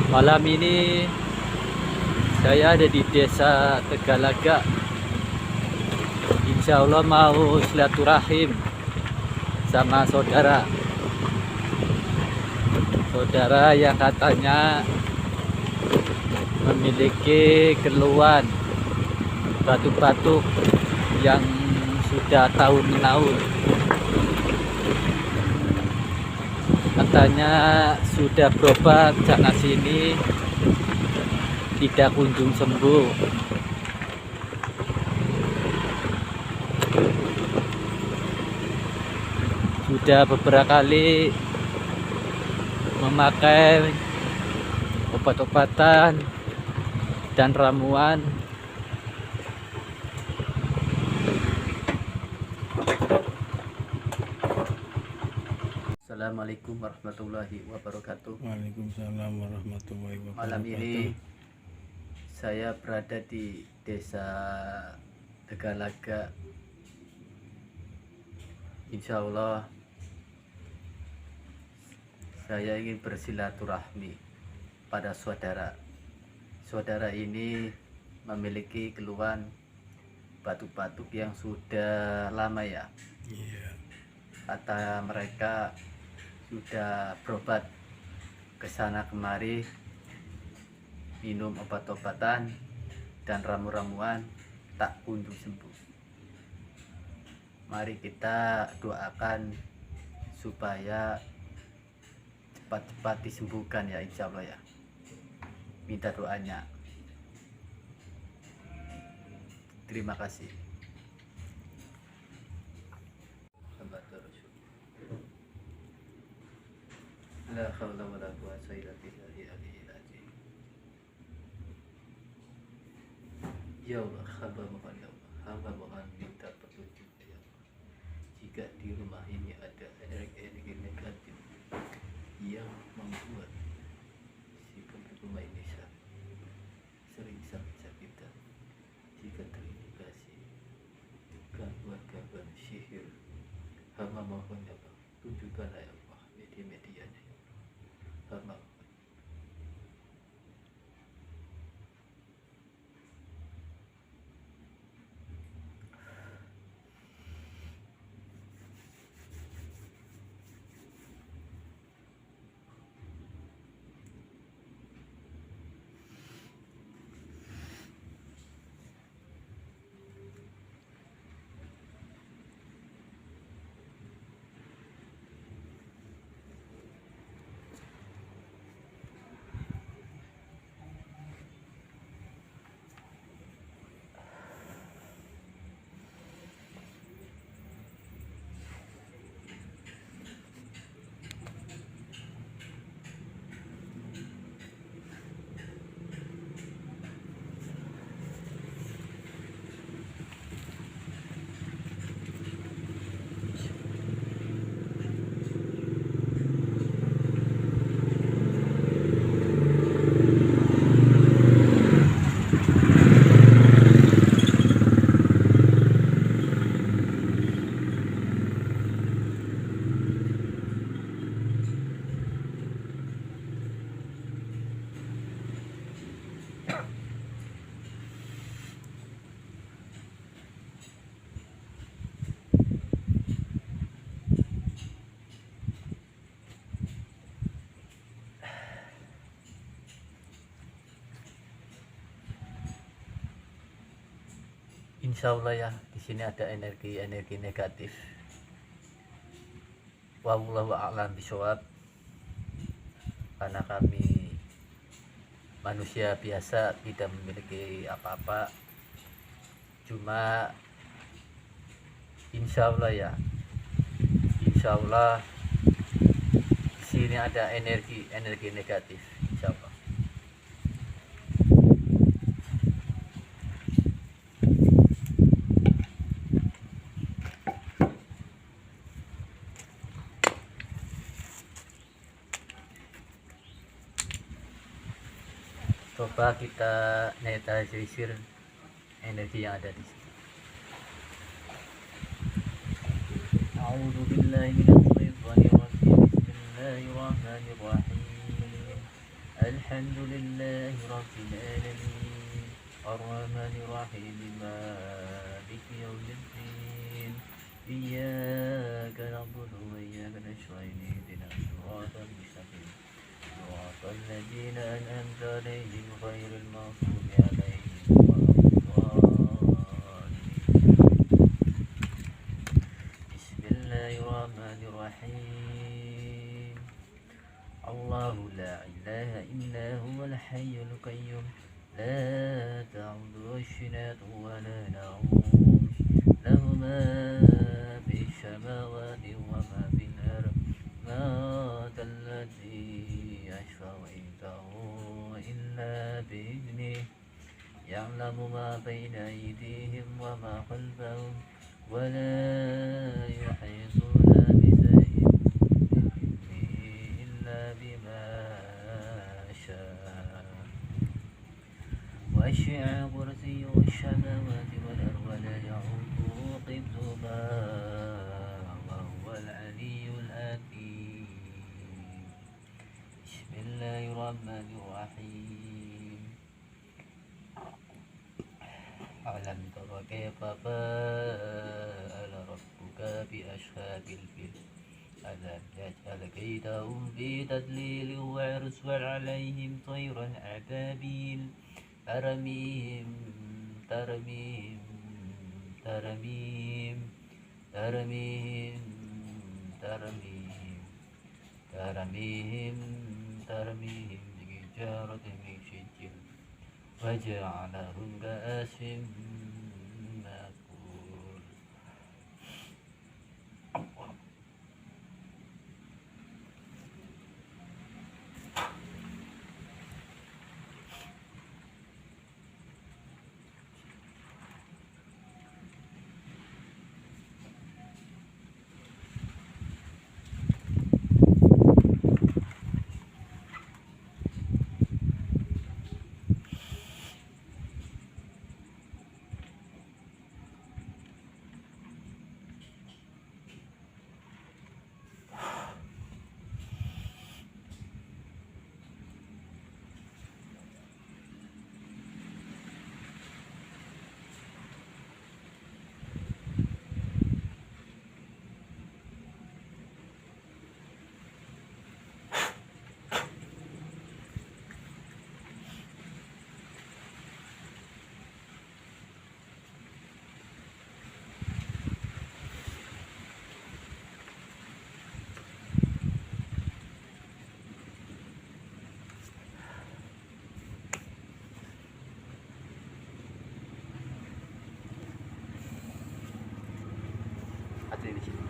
Malam ini saya ada di desa Tegalaga. Insya Allah mau silaturahim sama saudara yang katanya memiliki keluhan batuk-batuk yang sudah tahun-tahun. Katanya sudah berobat sana sini tidak kunjung sembuh. Sudah beberapa kali memakai obat-obatan dan ramuan. Assalamualaikum warahmatullahi wabarakatuh. Waalaikumsalam warahmatullahi wabarakatuh. Malam ini saya berada di desa Tegalaga. Insya Allah saya ingin bersilaturahmi pada saudara. Saudara ini memiliki keluhan batuk-batuk yang sudah lama ya. Iya. Kata mereka sudah berobat ke sana kemari, minum obat-obatan dan ramu-ramuan, tak kunjung sembuh. Mari kita doakan supaya cepat-cepat disembuhkan ya, insya Allah ya. Minta doanya. Terima kasih. La haula wala quwwata illa billahi al-aliyyil azim. Ya Allah, hamba mohon minta petunjuk ya Allah. Jika di rumah ini ada energi-energi negatif yang membuat si pemilik rumah ini sering sakit-sakitan, jika terindikasi gangguan-gangguan sihir, hamba mohon ya Allah, tunjukkanlah ya Allah media-medianya. Hamba insya Allah ya, di sini ada energi-energi negatif. Wallahu a'lam bishawab. Karena kami manusia biasa tidak memiliki apa-apa, cuma insya Allah ya, insya Allah di sini ada energi negatif, insya Allah. Coba kita netralisir energi yang ada di sini. A'udzu billahi minasyaitonir rajim. Bismillahirrahmanirrahim. الحمد لله رب العالمين الرحمن الرحيم مالك يوم الدين إياك نعبد وإياك نستعين اهدنا الصراط المستقيم صراط الذين أنعمت عليهم غير المغضوب عليهم ولا الضالين. بسم الله الرحمن الرحيم الله لا إله إلا هو الحي القيوم لا تعوده سنة ولا نوم له ما في السماوات وما في الأرض ما ذا الذي يشفع عنده إلا بإذنه يعلم ما بين أيديهم وما خلفهم ولا يحيطون بشيء من علمه إلا بما شاء وسع كرسيه السماوات والأرض ولا يعوده حفظهما وهو العلي العظيم. بسم الله الرحمن الرحيم ألم تر كيف فعل ربك بأصحاب الفيل ألم يجعل كيدهم في تضليل وأرسل عليهم طيرا أبابيل ترميهم ترميهم ترميهم ترميهم ترميهم ترميهم ترميهم بحجارة من سجيل وجعلهم كعصف مأكول. Hadirin di sini.